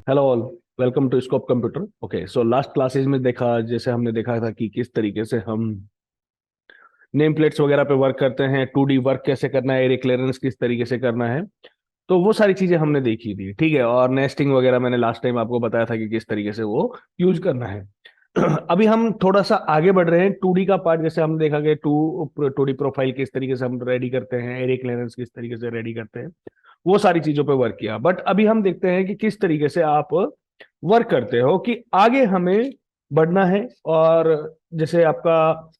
Hello all. Welcome to scope computer. Okay, so last classes में जैसे हमने देखा था कि किस तरीके से हम नेम प्लेट्स वगैरह पे वर्क करते हैं, 2D वर्क कैसे करना है, एरे क्लियरेंस किस तरीके से करना है। तो वो सारी चीजें हमने देखी थी, ठीक है। और नेस्टिंग वगैरह मैंने लास्ट टाइम आपको बताया था कि किस तरीके से वो यूज करना है। अभी हम थोड़ा सा आगे बढ़ रहे हैं। 2D का पार्ट जैसे हमने देखा कि 2D प्रोफाइल किस तरीके से हम रेडी करते हैं, एरे क्लियरेंस किस तरीके से रेडी करते हैं, वो सारी चीजों पे वर्क किया। बट अभी हम देखते हैं कि किस तरीके से आप वर्क करते हो, कि आगे हमें बढ़ना है। और जैसे आपका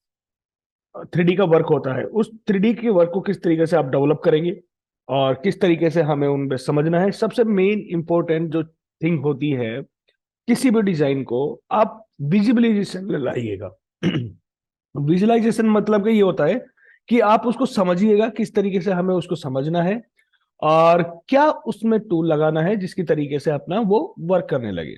3D का वर्क होता है, उस 3D के वर्क को किस तरीके से आप डेवलप करेंगे और किस तरीके से हमें उन पे समझना है। सबसे मेन इंपॉर्टेंट जो थिंग होती है किसी भी डिजाइन को, आप विजिबिलाइजेशन में लाइएगा। विजुअलाइजेशन मतलब कि ये होता है कि आप उसको समझिएगा, किस तरीके से हमें उसको समझना है और क्या उसमें टूल लगाना है जिसकी तरीके से अपना वो वर्क करने लगे।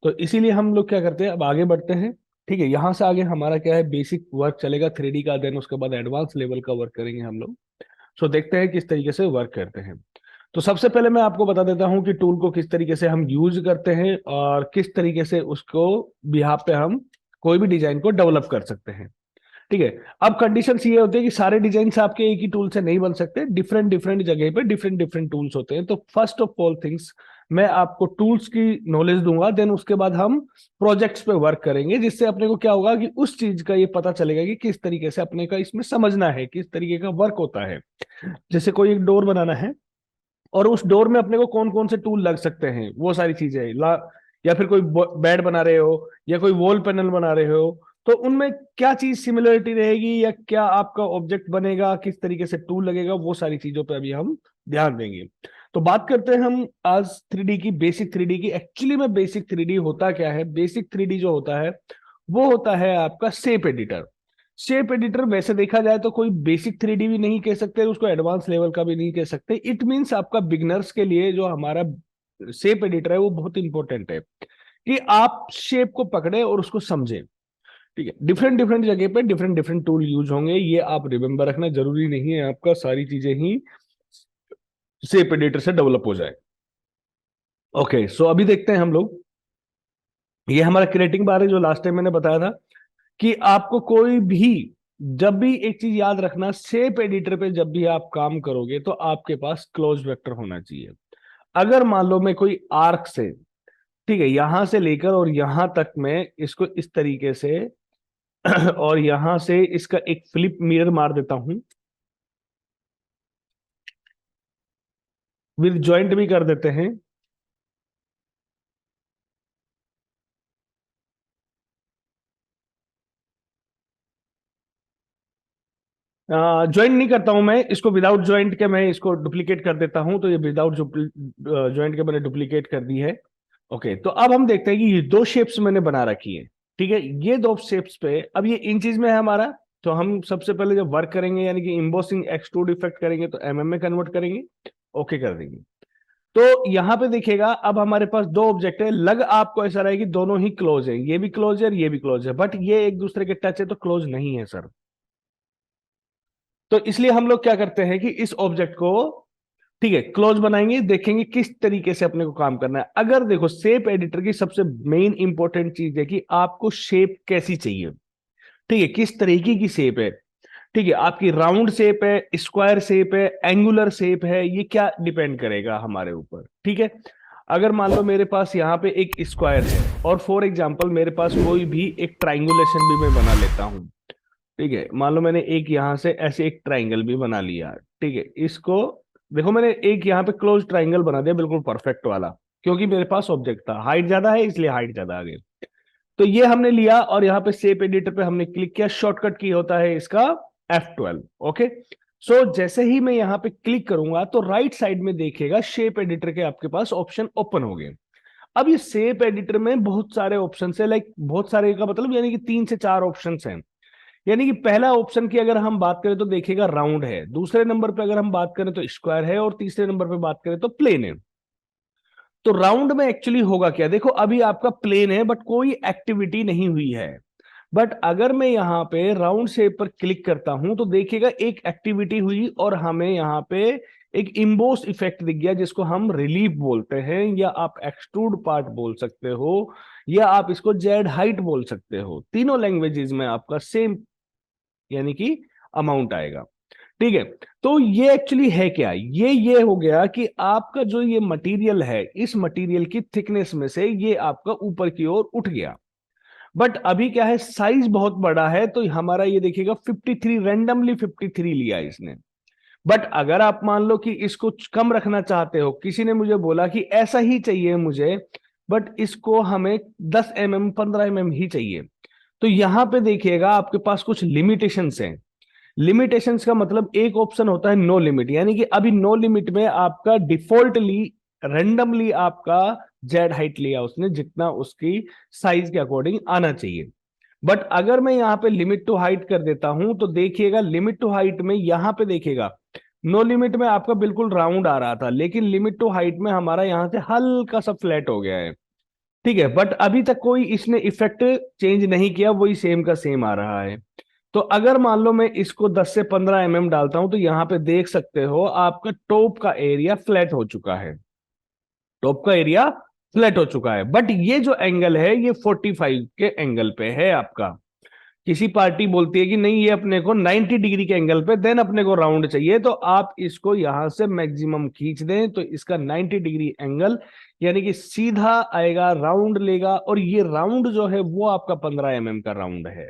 तो इसीलिए हम लोग क्या करते हैं, अब आगे बढ़ते हैं। ठीक है, यहां से आगे हमारा क्या है, बेसिक वर्क चलेगा 3D का, देन उसके बाद एडवांस लेवल का वर्क करेंगे हम लोग। सो देखते हैं किस तरीके से वर्क करते हैं। तो सबसे पहले मैं आपको बता देता हूं कि टूल को किस तरीके से हम यूज करते हैं और किस तरीके से उसको बिहाफ पे हम कोई भी डिजाइन को डेवलप कर सकते हैं। ठीक है। अब कंडीशंस ये होते हैं कि सारे डिजाइन आपके एक ही टूल से नहीं बन सकते, डिफरेंट डिफरेंट जगह पे डिफरेंट डिफरेंट टूल्स होते हैं। तो फर्स्ट ऑफ ऑल थिंग्स, मैं आपको टूल्स की नॉलेज दूंगा, देन उसके बाद हम प्रोजेक्ट्स पे वर्क करेंगे, जिससे अपने को क्या होगा कि उस चीज का ये पता चलेगा कि किस तरीके से अपने का इसमें समझना है, किस तरीके का वर्क होता है। जैसे कोई एक डोर बनाना है और उस डोर में अपने को कौन कौन से टूल लग सकते हैं, वो सारी चीजें या फिर कोई बेड बना रहे हो या कोई वॉल पैनल बना रहे हो, तो उनमें क्या चीज सिमिलरिटी रहेगी या क्या आपका ऑब्जेक्ट बनेगा, किस तरीके से टूल लगेगा, वो सारी चीजों पे अभी हम ध्यान देंगे। तो बात करते हैं हम आज 3D की, बेसिक 3D की। एक्चुअली में बेसिक 3D होता क्या है? बेसिक 3D जो होता है वो होता है आपका शेप एडिटर। शेप एडिटर वैसे देखा जाए तो कोई बेसिक 3D भी नहीं कह सकते, उसको एडवांस लेवल का भी नहीं कह सकते। इट मींस आपका बिगनर्स के लिए जो हमारा शेप एडिटर है वो बहुत इंपॉर्टेंट है, कि आप शेप को पकड़े और उसको समझे। ठीक है, डिफरेंट डिफरेंट जगह पे डिफरेंट डिफरेंट टूल यूज होंगे, ये आप रिमेंबर रखना। जरूरी नहीं है आपका सारी चीजें ही शेप एडिटर से डेवलप हो जाए। ओके, सो अभी देखते हैं हम लोग, ये हमारा क्रिएटिंग बार है जो लास्ट टाइम मैंने बताया था कि आपको कोई भी, जब भी एक चीज याद रखना, शेप एडिटर पे जब भी आप काम करोगे तो आपके पास क्लोज वेक्टर होना चाहिए। अगर मान लो मैं कोई आर्क से, ठीक है, यहां से लेकर और यहां तक मैं इसको इस तरीके से और यहां से इसका एक फ्लिप मिरर मार देता हूं, विद जॉइंट भी कर देते हैं। ज्वाइंट नहीं करता हूं मैं इसको, विदाउट ज्वाइंट के मैं इसको डुप्लीकेट कर देता हूं, तो ये विदाउट ज्वाइंट के मैंने डुप्लीकेट कर दी है। ओके, तो अब हम देखते हैं कि ये दो शेप्स मैंने बना रखी है। ठीक है, ये दो शेप्स पे अब ये इंचेस में है हमारा। तो हम सबसे पहले जब वर्क करेंगे यानी कि इम्बोसिंग एक्सट्रूड इफेक्ट करेंगे तो में कन्वर्ट करेंगे। ओके कर देंगे। तो यहां पे देखिएगा, अब हमारे पास दो ऑब्जेक्ट है। लग आपको ऐसा रहा है कि दोनों ही क्लोज है, ये भी क्लोज है और ये भी क्लोज है, बट ये एक दूसरे के टच है तो क्लोज नहीं है सर। तो इसलिए हम लोग क्या करते हैं कि इस ऑब्जेक्ट को, ठीक है, क्लोज बनाएंगे, देखेंगे किस तरीके से अपने को काम करना है। अगर देखो, शेप एडिटर की सबसे मेन इंपॉर्टेंट चीज है कि आपको शेप कैसी चाहिए। ठीक है, किस तरीके की शेप है। ठीक है, आपकी राउंड शेप है, स्क्वायर शेप है, एंगुलर शेप है, ये क्या डिपेंड करेगा हमारे ऊपर। ठीक है, अगर मान लो मेरे पास यहाँ पे एक स्क्वायर है और फॉर एग्जांपल मेरे पास कोई भी एक ट्राइंगुलेशन भी मैं बना लेता हूं। ठीक है, मान लो मैंने एक यहां से ऐसे एक ट्राइंगल भी बना लिया। ठीक है, इसको देखो, मैंने एक यहाँ पे क्लोज ट्राइंगल बना दिया बिल्कुल परफेक्ट वाला, क्योंकि मेरे पास ऑब्जेक्ट था, हाइट ज्यादा है इसलिए हाइट ज्यादा आ गई। तो ये हमने लिया और यहाँ पे शेप एडिटर पे हमने क्लिक किया, शॉर्टकट की होता है इसका F12। ओके, सो जैसे ही मैं यहाँ पे क्लिक करूंगा तो राइट साइड में देखेगा शेप एडिटर के आपके पास ऑप्शन ओपन हो गए। अब ये शेप एडिटर में बहुत सारे ऑप्शन है, लाइक बहुत सारे का मतलब यानी कि 3 से 4 ऑप्शन हैं। यानी कि पहला ऑप्शन की अगर हम बात करें तो देखिएगा राउंड है, दूसरे नंबर पे अगर हम बात करें तो स्क्वायर है और तीसरे नंबर पे बात करें तो प्लेन है। तो राउंड में एक्चुअली होगा क्या, देखो अभी आपका प्लेन है बट कोई एक्टिविटी नहीं हुई है। बट अगर मैं यहां पे राउंड शेप पर क्लिक करता हूं तो देखिएगा एक एक्टिविटी हुई और हमें यहां पे एक इम्बोस इफेक्ट दिख गया जिसको हम रिलीफ बोलते हैं, या आप एक्सट्रूड पार्ट बोल सकते हो, या आप इसको जेड हाइट बोल सकते हो। तीनों लैंग्वेजेस में आपका सेम यानी कि अमाउंट आएगा। ठीक है, तो ये एक्चुअली है क्या, ये हो गया कि आपका जो ये मटेरियल है, इस मटेरियल की थिकनेस में से ये आपका ऊपर की ओर उठ गया। बट अभी क्या है, साइज बहुत बड़ा है, तो हमारा ये देखिएगा 53, रैंडमली 53 लिया इसने। बट अगर आप मान लो कि इसको कम रखना चाहते हो, किसी ने मुझे बोला कि ऐसा ही चाहिए मुझे, बट इसको हमें 10 mm 15 mm ही चाहिए, तो यहां पे देखिएगा आपके पास कुछ लिमिटेशंस हैं। लिमिटेशंस का मतलब एक ऑप्शन होता है नो लिमिट, यानी कि अभी नो लिमिट में आपका डिफॉल्टली रैंडमली आपका जेड हाइट लिया उसने, जितना उसकी साइज के अकॉर्डिंग आना चाहिए। बट अगर मैं यहां पे लिमिट टू हाइट कर देता हूं, तो देखिएगा लिमिट टू हाइट में यहां पे देखिएगा नो लिमिट में आपका बिल्कुल राउंड आ रहा था, लेकिन लिमिट टू हाइट में हमारा यहां से हल्का सा फ्लैट हो गया है। ठीक है, बट अभी तक कोई इसने इफेक्ट चेंज नहीं किया, वही सेम का सेम आ रहा है। तो अगर मान लो मैं इसको 10 से 15 डालता हूं, तो यहां पे देख सकते हो आपका टॉप का एरिया फ्लैट हो चुका है, टॉप का एरिया फ्लैट हो चुका है। बट ये जो एंगल है ये 45 के एंगल पे है आपका। किसी पार्टी बोलती है कि नहीं, ये अपने को 90 डिग्री के एंगल पे, देन अपने को राउंड चाहिए, तो आप इसको यहां से मैक्सिमम खींच दें, तो इसका 90 डिग्री एंगल यानी कि सीधा आएगा, राउंड लेगा, और ये राउंड जो है वो आपका 15 का राउंड है।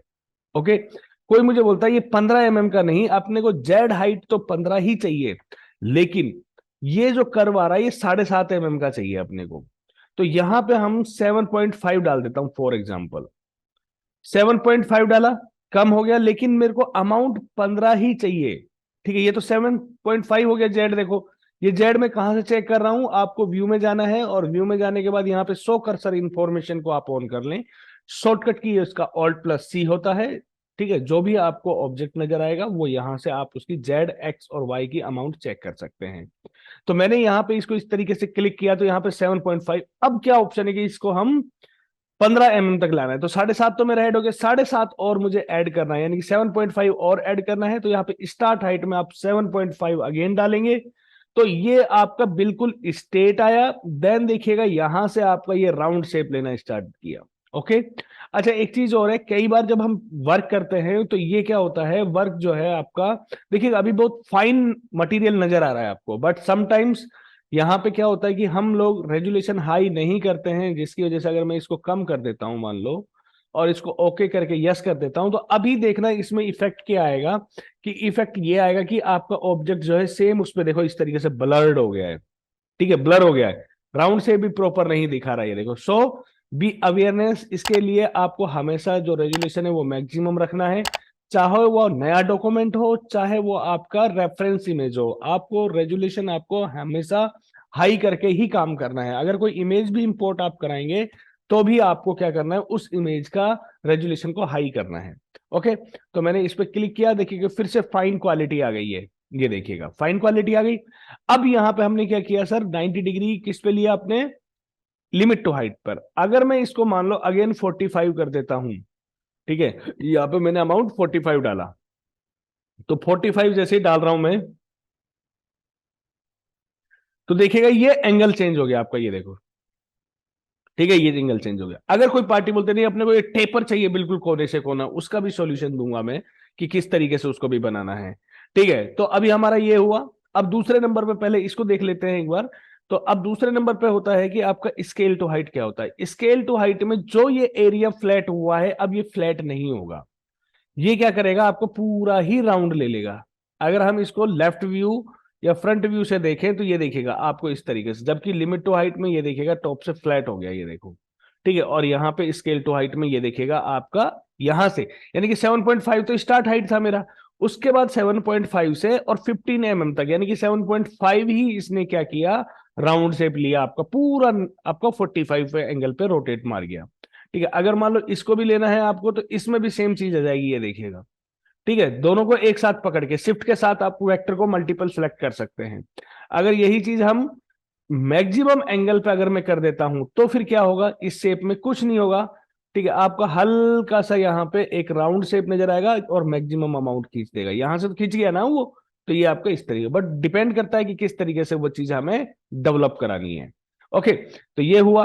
ओके, कोई मुझे बोलता है ये 15 का नहीं, अपने को जेड हाइट तो 15 ही चाहिए, लेकिन ये जो कर्व आ रहा है ये 7.5 का चाहिए अपने को। तो यहां पे हम 7.5 डाल देता हूं फॉर एग्जाम्पल। 7.5 डाला, कम हो गया, लेकिन मेरे को अमाउंट 15 ही चाहिए। ठीक है, ये तो 7.5 हो गया जेड। देखो ये जेड में कहां से चेक कर रहा हूं, आपको व्यू में जाना है, और व्यू में जाने के बाद यहाँ पे शो कर्सर इंफॉर्मेशन को आप ऑन कर लें। शॉर्टकट की इसका Alt+C होता है। ठीक है, जो भी आपको ऑब्जेक्ट नजर आएगा वो यहां से आप उसकी जेड एक्स और वाई की अमाउंट चेक कर सकते हैं। तो मैंने यहाँ पे इसको इस तरीके से क्लिक किया, तो यहाँ पे 7.5। अब क्या ऑप्शन है कि इसको हम 15 तक लाना है, तो 7.5 तो मेरा ऐड हो गया, 7.5 और मुझे ऐड करना है, यानी कि 7.5 और ऐड करना है। तो यहाँ पे स्टार्ट हाइट में आप 7.5 अगेन डालेंगे, तो ये आपका बिल्कुल स्ट्रेट आया। देन देखिएगा यहां से आपका ये राउंड शेप लेना स्टार्ट किया। ओके, अच्छा एक चीज और है, कई बार जब हम वर्क करते हैं तो ये क्या होता है, वर्क जो है आपका, देखिएगा अभी बहुत फाइन मटेरियल नजर आ रहा है आपको, बट समटाइम्स यहाँ पे क्या होता है कि हम लोग रेजुलेशन हाई नहीं करते हैं, जिसकी वजह से अगर मैं इसको कम कर देता हूं मान लो, और इसको ओके करके यस कर देता हूं, तो अभी देखना इसमें इफेक्ट क्या आएगा, कि इफेक्ट ये आएगा कि आपका ऑब्जेक्ट जो है सेम उस पर देखो इस तरीके से ब्लर्ड हो गया है। ठीक है, ब्लर हो गया है, राउंड से भी प्रॉपर नहीं दिखा रहा है, ये देखो। सो बी अवेयरनेस, इसके लिए आपको हमेशा जो रेजुलेशन है वो मैक्सिमम रखना है, चाहे वो नया डॉक्यूमेंट हो, चाहे वो आपका रेफरेंस इमेज हो, आपको रेजुलेशन आपको हमेशा हाई करके ही काम करना है। अगर कोई इमेज भी इंपोर्ट आप कराएंगे, तो भी आपको क्या करना है, उस इमेज का रेजुलेशन को हाई करना है। ओके, तो मैंने इस पर क्लिक किया, देखिए फिर से फाइन क्वालिटी आ गई है, ये देखिएगा फाइन क्वालिटी आ गई। अब यहां पे हमने क्या किया सर, 90 डिग्री किस पे लिया आपने, लिमिट टू हाइट पर। अगर मैं इसको मान लो अगेन 45 कर देता हूं, ठीक है, यहां पे मैंने अमाउंट 45 डाला, तो 45 जैसे ही डाल रहा हूं मैं, तो देखिएगा ये एंगल चेंज हो गया आपका, ये देखो। ठीक है, ये एंगल चेंज हो गया। अगर कोई पार्टी बोलते नहीं अपने को ये टेपर चाहिए बिल्कुल कोने से कोना, उसका भी सॉल्यूशन दूंगा मैं कि किस तरीके से उसको भी बनाना है। ठीक है, तो अभी हमारा ये हुआ। अब दूसरे नंबर पे पहले इसको देख लेते हैं एक बार। तो अब दूसरे नंबर पे होता है कि आपका स्केल टू हाइट क्या होता है। स्केल टू हाइट में जो ये एरिया फ्लैट हुआ है, अब ये फ्लैट नहीं होगा, ये क्या करेगा, आपको पूरा ही राउंड ले लेगा। अगर हम इसको लेफ्ट व्यू या फ्रंट व्यू से देखें, तो ये देखेगा आपको इस तरीके से, जबकि लिमिट टू हाइट में ये देखेगा टॉप से फ्लैट हो गया, ये देखो। ठीक है, और यहाँ पे स्केल टू हाइट में ये देखेगा आपका यहां से, यानी कि 7.5 तो स्टार्ट हाइट था मेरा, उसके बाद 7.5 से और 15 तक, यानी कि 7.5 ही इसने क्या किया, राउंड शेप लिया, आपका पूरा आपका 45 एंगल पे रोटेट मार गया। ठीक है, अगर मान लो इसको भी लेना है आपको, तो इसमें भी सेम चीज आ जाएगी, ये देखिएगा। ठीक है, दोनों को एक साथ पकड़ के शिफ्ट के साथ आप वेक्टर को मल्टीपल सेलेक्ट कर सकते हैं। अगर यही चीज हम मैक्सिमम एंगल पे अगर मैं कर देता हूं, तो फिर क्या होगा, इस शेप में कुछ नहीं होगा। ठीक है, आपका हल्का सा यहाँ पे एक राउंड शेप नजर आएगा, और मैक्सिमम अमाउंट खींच देगा, यहां से तो खींच गया ना वो, तो ये आपका इस तरीके, बट डिपेंड करता है कि किस तरीके से वो चीज हमें डेवलप करानी है। ओके, तो ये हुआ।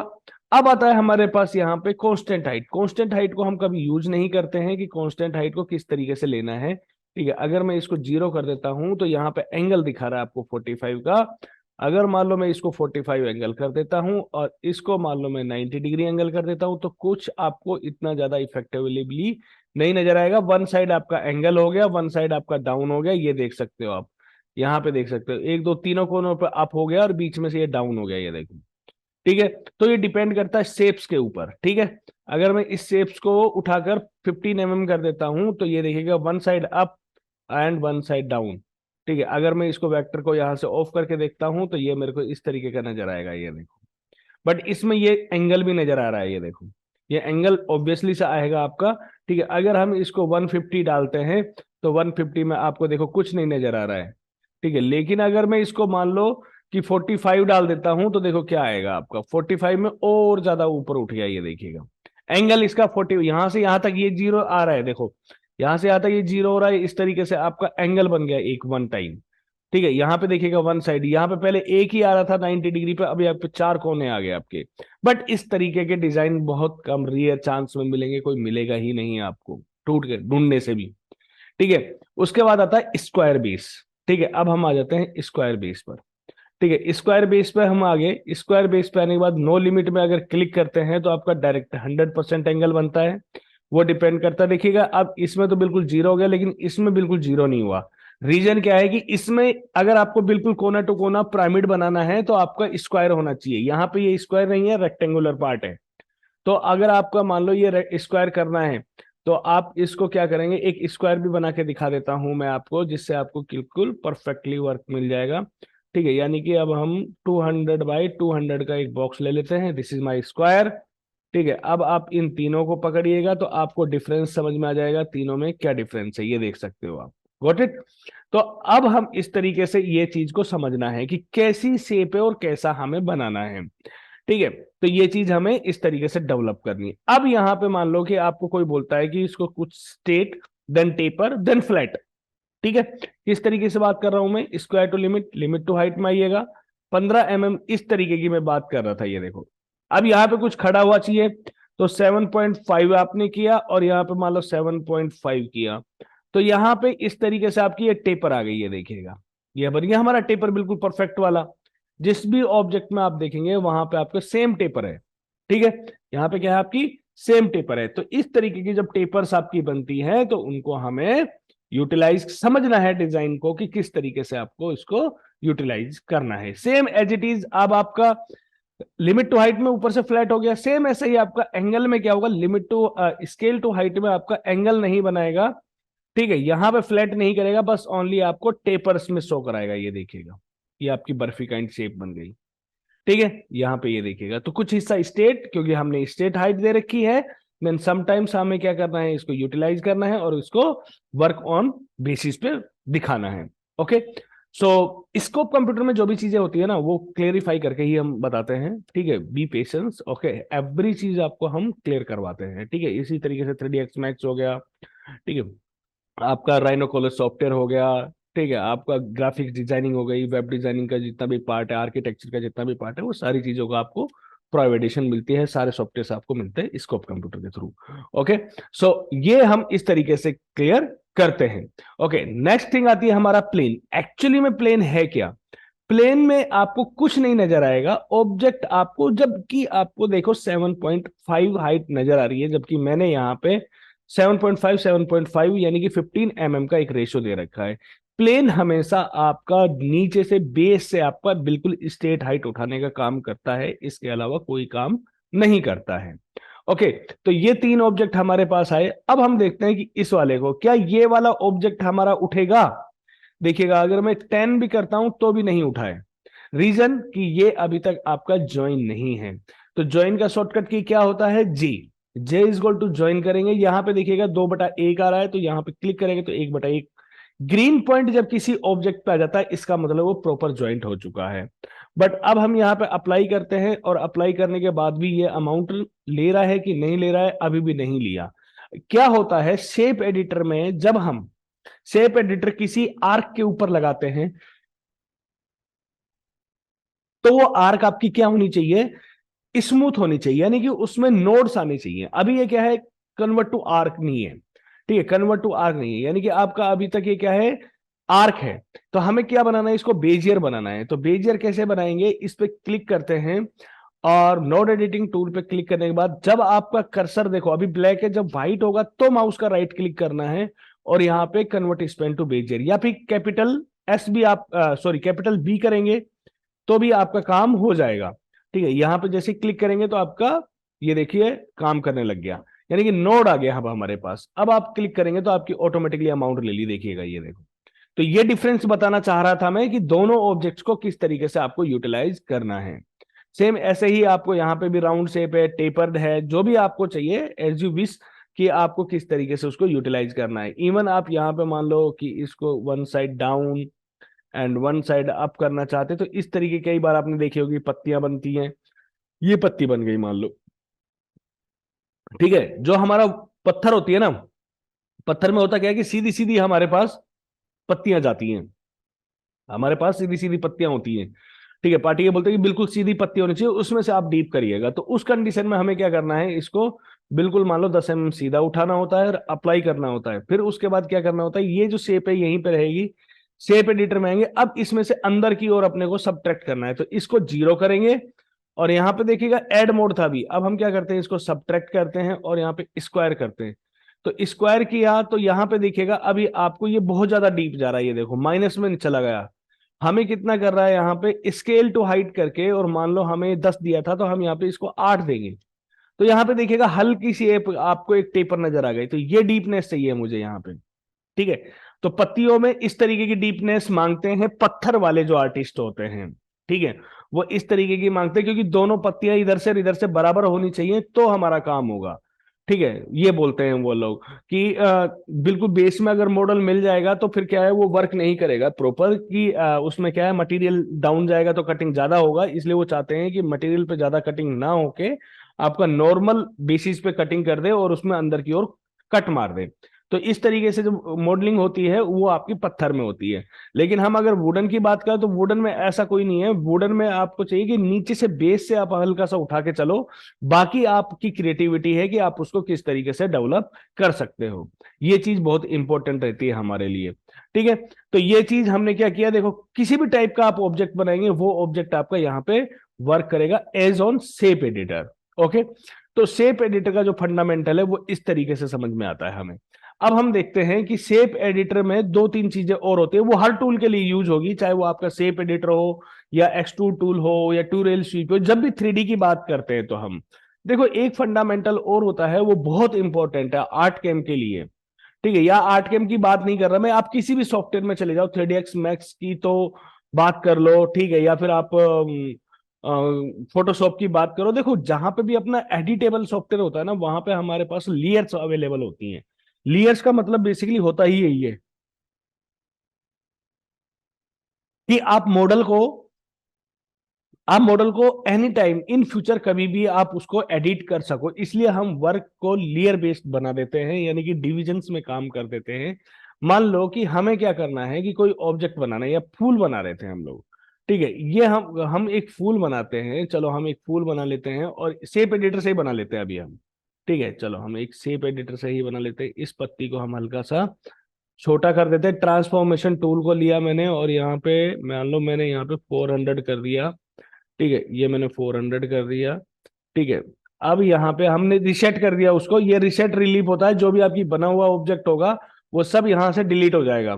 अब आता है हमारे पास यहाँ पे कांस्टेंट हाइट। कांस्टेंट हाइट को हम कभी यूज नहीं करते हैं कि कांस्टेंट हाइट को किस तरीके से लेना है। ठीक है, अगर मैं इसको 0 कर देता हूं तो यहाँ पे एंगल दिखा रहा है आपको 45 का। अगर मान लो मैं इसको 45 एंगल कर देता हूं और इसको मान लो मैं 90 डिग्री एंगल कर देता हूं, तो कुछ आपको इतना ज्यादा इफेक्टिवली नहीं नजर आएगा। वन साइड आपका एंगल हो गया, वन साइड आपका डाउन हो गया, ये देख सकते हो आप। यहाँ पे देख सकते हो, एक दो तीनों कोनों पर अप हो गया और बीच में से ये डाउन हो गया, ये देखो। ठीक है, तो ये डिपेंड करता है शेप्स के ऊपर। ठीक है, अगर मैं इस शेप्स को उठाकर 15 mm कर देता हूं तो ये देखिएगा one side up and one side down. ठीक है, अगर मैं इसको वेक्टर को यहां से ऑफ करके देखता हूं तो ये मेरे को इस तरीके का नजर आएगा, ये देखो। बट इसमें ये एंगल भी नजर आ रहा है, ये देखो, ये एंगल ऑब्वियसली से आएगा आपका। ठीक है, अगर हम इसको 150 डालते हैं तो 150 में आपको देखो कुछ नहीं नजर आ रहा है। ठीक है, लेकिन अगर मैं इसको मान लो कि 45 डाल देता हूं तो देखो क्या आएगा आपका, 45 में और ज्यादा ऊपर उठ गया, ये देखिएगा। एंगल इसका 40, यहां से यहां तक ये 0 आ रहा है, देखो यहां से यहां तक ये 0 हो रहा है, इस तरीके से आपका एंगल बन गया एक वन टाइम। ठीक है, यहाँ पे देखिएगा वन साइड, यहाँ पे पहले एक ही आ रहा था 90 डिग्री पे, अभी आप पे 4 कोने आ गए आपके। बट इस तरीके के डिजाइन बहुत कम रेयर चांस में मिलेंगे, कोई मिलेगा ही नहीं आपको टूट के ढूंढने से भी। ठीक है, उसके बाद आता है स्क्वायर बेस। ठीक है, अब हम आ जाते हैं स्क्वायर बेस पर। ठीक है, स्क्वायर बेस पे हम आगे, स्क्वायर बेस पे आने के बाद नो लिमिट में अगर क्लिक करते हैं तो आपका डायरेक्ट 100% एंगल बनता है। वो डिपेंड करता है, देखिएगा अब इसमें तो बिल्कुल 0 हो गया, लेकिन इसमें बिल्कुल 0 नहीं हुआ। रीजन क्या है कि इसमें अगर आपको बिल्कुल कोना टू कोना पिरामिड बनाना है तो आपका स्क्वायर होना चाहिए। यहाँ पे ये स्क्वायर नहीं है, रेक्टेंगुलर पार्ट है। तो अगर आपका मान लो ये स्क्वायर करना है तो आप इसको क्या करेंगे, एक स्क्वायर भी बना के दिखा देता हूं मैं आपको, जिससे आपको बिल्कुल परफेक्टली वर्क मिल जाएगा। ठीक है, यानी कि अब हम 200 बाई 200 का एक बॉक्स ले लेते हैं, दिस इज माई स्क्वायर। ठीक है, अब आप इन तीनों को पकड़िएगा तो आपको डिफरेंस समझ में आ जाएगा, तीनों में क्या डिफरेंस है ये देख सकते हो आप। Got it. तो अब हम इस तरीके से ये चीज को समझना है कि कैसी शेप है और कैसा हमें बनाना है। ठीक है, तो ये चीज हमें इस तरीके से डेवलप करनी है। अब यहां पे मान लो कि आपको कोई बोलता है कि इसको कुछ state, then taper, then flat. ठीक है, किस तरीके से बात कर रहा हूं मैं, square to limit, limit to height में आइएगा 15 mm, इस तरीके की मैं बात कर रहा था, ये देखो। अब यहाँ पे कुछ खड़ा हुआ चाहिए तो 7.5 आपने किया और यहाँ पे मान लो 7.5 किया, तो यहाँ पे इस तरीके से आपकी ये टेपर आ गई, ये देखिएगा। ये बन गया हमारा टेपर बिल्कुल परफेक्ट वाला। जिस भी ऑब्जेक्ट में आप देखेंगे वहां पे आपका सेम टेपर है। ठीक है, यहाँ पे क्या है आपकी सेम टेपर है। तो इस तरीके की जब टेपर्स आपकी बनती है तो उनको हमें यूटिलाइज समझना है डिजाइन को कि किस तरीके से आपको इसको यूटिलाइज करना है। सेम एज इट इज, अब आपका लिमिट टू हाइट में ऊपर से फ्लैट हो गया, सेम ऐसे ही आपका एंगल में क्या होगा, limit to scale to height में आपका एंगल नहीं बनाएगा। ठीक है, यहां पे फ्लैट नहीं करेगा, बस ओनली आपको टेपर्स में शो कराएगा, ये देखिएगा। ये आपकी बर्फी काइंड शेप बन गई। ठीक है, यहाँ पे ये देखिएगा, तो कुछ हिस्सा स्टेट, क्योंकि हमने स्टेट हाइट दे रखी है, देन समटाइम्स हमें क्या करना है, इसको यूटिलाइज करना है और इसको वर्क ऑन बेसिस पे दिखाना है। ओके, सो स्कोप कंप्यूटर में जो भी चीजें होती है ना वो क्लेरिफाई करके ही हम बताते हैं। ठीक है, बी पेशेंस। ओके, एवरी चीज आपको हम क्लियर करवाते हैं। ठीक है, इसी तरीके से 3D Max हो गया। ठीक है, आपका राइनोकोलस सॉफ्टवेयर हो गया। ठीक है, आपका ग्राफिक्स डिजाइनिंग हो गई, वेब डिजाइनिंग का जितना भी पार्ट है, आर्किटेक्चर का जितना भी पार्ट है, वो सारी चीजों का आपको प्रोवाइडेशन मिलती है, सारे सॉफ्टवेयर आपको मिलते हैं स्कोप कंप्यूटर के थ्रू। ओके, सो ये हम इस तरीके से क्लियर करते हैं। ओके, नेक्स्ट थिंग आती है हमारा प्लेन। एक्चुअली में प्लेन है क्या, प्लेन में आपको कुछ नहीं नजर आएगा ऑब्जेक्ट आपको, जबकि आपको देखो 7.5 हाइट नजर आ रही है, जबकि मैंने यहाँ पे 7.5 7.5 यानी कि 15 mm का एक रेशो दे रखा है। प्लेन हमेशा आपका नीचे से बेस से आपका बिल्कुल स्ट्रेट हाइट उठाने का काम करता है, इसके अलावा कोई काम नहीं करता है। ओके, तो ये तीन ऑब्जेक्ट हमारे पास आए। अब हम देखते हैं कि इस वाले को, क्या ये वाला ऑब्जेक्ट हमारा उठेगा। देखिएगा, अगर मैं 10 भी करता हूं तो भी नहीं उठाए। रीजन कि ये अभी तक आपका ज्वाइन नहीं है। तो ज्वाइन का शॉर्टकट की क्या होता है, जे। जे इज इक्वल टू ज्वाइन करेंगे, यहां पे देखिएगा 2/1 आ रहा है, तो यहां पे क्लिक करेंगे तो 1/1। ग्रीन पॉइंट जब किसी ऑब्जेक्ट पे आ जाता है इसका मतलब वो प्रॉपर ज्वाइंट हो चुका है। बट अब हम यहाँ पे अप्लाई करते हैं और अप्लाई करने के बाद भी ये अमाउंट ले रहा है कि नहीं ले रहा है, अभी भी नहीं लिया। क्या होता है शेप एडिटर में, जब हम शेप एडिटर किसी आर्क के ऊपर लगाते हैं तो वो आर्क आपकी क्या होनी चाहिए, स्मूथ होनी चाहिए, यानी कि उसमें नोड्स आने चाहिए। अभी ये क्या है, कन्वर्ट टू आर्क नहीं है, ठीक है, कन्वर्ट टू आर्क नहीं है, यानी कि आपका अभी तक ये क्या है, आर्क है। तो हमें क्या बनाना है, इसको बेजियर बनाना है। तो बेजियर कैसे बनाएंगे, इस पे क्लिक करते हैं और नोड एडिटिंग टूल पे क्लिक करने के बाद जब आपका कर्सर देखो अभी ब्लैक है, जब व्हाइट होगा तो माउस का राइट क्लिक करना है और यहाँ पे कन्वर्ट स्पेन टू बेजियर, या फिर कैपिटल एस भी आप सॉरी कैपिटल बी करेंगे तो भी आपका काम हो जाएगा। ठीक है, यहां पे जैसे क्लिक करेंगे तो आपका ये देखिए काम करने लग गया, यानी कि नोड आ गया अब हमारे पास। अब आप क्लिक करेंगे तो आपकी ऑटोमेटिकली अमाउंट ले ली, देखिएगा ये देखो। तो ये डिफरेंस बताना चाह रहा था मैं कि दोनों ऑब्जेक्ट्स को किस तरीके से आपको यूटिलाइज करना है। सेम ऐसे ही आपको यहाँ पे भी राउंड शेप है, टेपर्ड है, जो भी आपको चाहिए एज यू विश कि आपको किस तरीके से उसको यूटिलाइज करना है। इवन आप यहाँ पे मान लो कि इसको one side down and one side up करना चाहते तो इस तरीके कई बार आपने देखी होगी पत्तियां बनती हैं, ये पत्ती बन गई मान लो। ठीक है, जो हमारा पत्थर होती है ना, पत्थर में होता क्या है कि सीधी सीधी हमारे पास पत्तियां जाती हैं, हमारे पास सीधी सीधी पत्तियां होती हैं। ठीक है, पार्टी ये बोलते हैं कि बिल्कुल सीधी पत्ती होनी चाहिए, उसमें से आप डीप करिएगा। तो उस कंडीशन में हमें क्या करना है, इसको बिल्कुल मान लो 10 mm सीधा उठाना होता है और अप्लाई करना होता है। फिर उसके बाद क्या करना होता है, ये जो शेप है यहीं पे रहेगी, शेप एडिटर में आएंगे, अब इसमें से अंदर की ओर अपने को सबट्रैक्ट करना है, तो इसको 0 करेंगे। और यहाँ पे देखिएगा ऐड मोड था भी, अब हम क्या करते हैं, इसको सबट्रैक्ट करते हैं और यहाँ पे स्क्वायर करते हैं। तो स्क्वायर किया तो यहाँ पे देखिएगा अभी आपको ये बहुत ज्यादा डीप जा रहा है, ये देखो माइनस में चला गया। हमें कितना कर रहा है यहाँ पे, स्केल टू हाइट करके, और मान लो हमें 10 दिया था तो हम यहाँ पे इसको 8 देंगे। तो यहाँ पे देखिएगा हल्की सी आपको एक टेपर नजर आ गई, तो ये डीपनेस चाहिए मुझे यहाँ पे। ठीक है, तो पत्तियों में इस तरीके की डीपनेस मांगते हैं पत्थर वाले जो आर्टिस्ट होते हैं। ठीक है, वो इस तरीके की मांगते हैं क्योंकि दोनों पत्तियां इधर से और इधर से बराबर होनी चाहिए तो हमारा काम होगा। ठीक है, ये बोलते हैं वो लोग कि बिल्कुल बेस में अगर मॉडल मिल जाएगा तो फिर क्या है, वो वर्क नहीं करेगा प्रॉपर, कि उसमें क्या है मटेरियल डाउन जाएगा तो कटिंग ज्यादा होगा, इसलिए वो चाहते हैं कि मटेरियल पे ज्यादा कटिंग ना होके आपका नॉर्मल बेसिस पे कटिंग कर दे और उसमें अंदर की ओर कट मार दे। तो इस तरीके से जो मॉडलिंग होती है वो आपकी पत्थर में होती है। लेकिन हम अगर वुडन की बात करें तो वुडन में ऐसा कोई नहीं है, वुडन में आपको चाहिए कि नीचे से बेस से आप हल्का सा उठा के चलो, बाकी आपकी क्रिएटिविटी है कि आप उसको किस तरीके से डेवलप कर सकते हो। ये चीज बहुत इंपॉर्टेंट रहती है हमारे लिए। ठीक है, तो ये चीज हमने क्या किया, देखो किसी भी टाइप का आप ऑब्जेक्ट बनाएंगे वो ऑब्जेक्ट आपका यहाँ पे वर्क करेगा as on shape editor. Okay, तो शेप एडिटर का जो फंडामेंटल है वो इस तरीके से समझ में आता है हमें। अब हम देखते हैं कि शेप एडिटर में दो तीन चीजें और होती है, वो हर टूल के लिए यूज होगी, चाहे वो आपका शेप एडिटर हो या एक्सट्रूड टूल हो या टूरेल स्वीप हो। जब भी 3D की बात करते हैं तो हम देखो एक फंडामेंटल और होता है, वो बहुत इंपॉर्टेंट है आर्ट कैम के लिए। ठीक है, या आर्ट कैम की बात नहीं कर रहा मैं, आप किसी भी सॉफ्टवेयर में चले जाओ, 3ds मैक्स की तो बात कर लो, ठीक है, या फिर आप फोटोशॉप की बात करो। देखो जहां पे भी अपना एडिटेबल सॉफ्टवेयर होता है ना, वहां पे हमारे पास लेयर्स अवेलेबल होती हैं। लेयर्स का मतलब बेसिकली होता ही यही है कि आप मॉडल को एनी टाइम इन फ्यूचर कभी भी आप उसको एडिट कर सको, इसलिए हम वर्क को लेयर बेस्ड बना देते हैं, यानी कि डिविजन्स में काम कर देते हैं। मान लो कि हमें क्या करना है कि कोई ऑब्जेक्ट बनाना है या फूल बना रहे थे हम लोग। ठीक है, ये हम एक फूल बनाते हैं, चलो हम एक फूल बना लेते हैं और शेप एडिटर से ही बना लेते हैं अभी हम। ठीक है, चलो हम एक शेप एडिटर से ही बना लेते हैं। इस पत्ती को हम हल्का सा छोटा कर देते हैं, ट्रांसफॉर्मेशन टूल को लिया मैंने और यहाँ पे मान लो मैंने यहाँ पे 400 कर दिया। ठीक है, ये मैंने 400 कर दिया। ठीक है, अब यहाँ पे हमने रिसेट कर दिया उसको, ये रिसेट रिलीफ होता है, जो भी आपकी बना हुआ ऑब्जेक्ट होगा वो सब यहाँ से डिलीट हो जाएगा।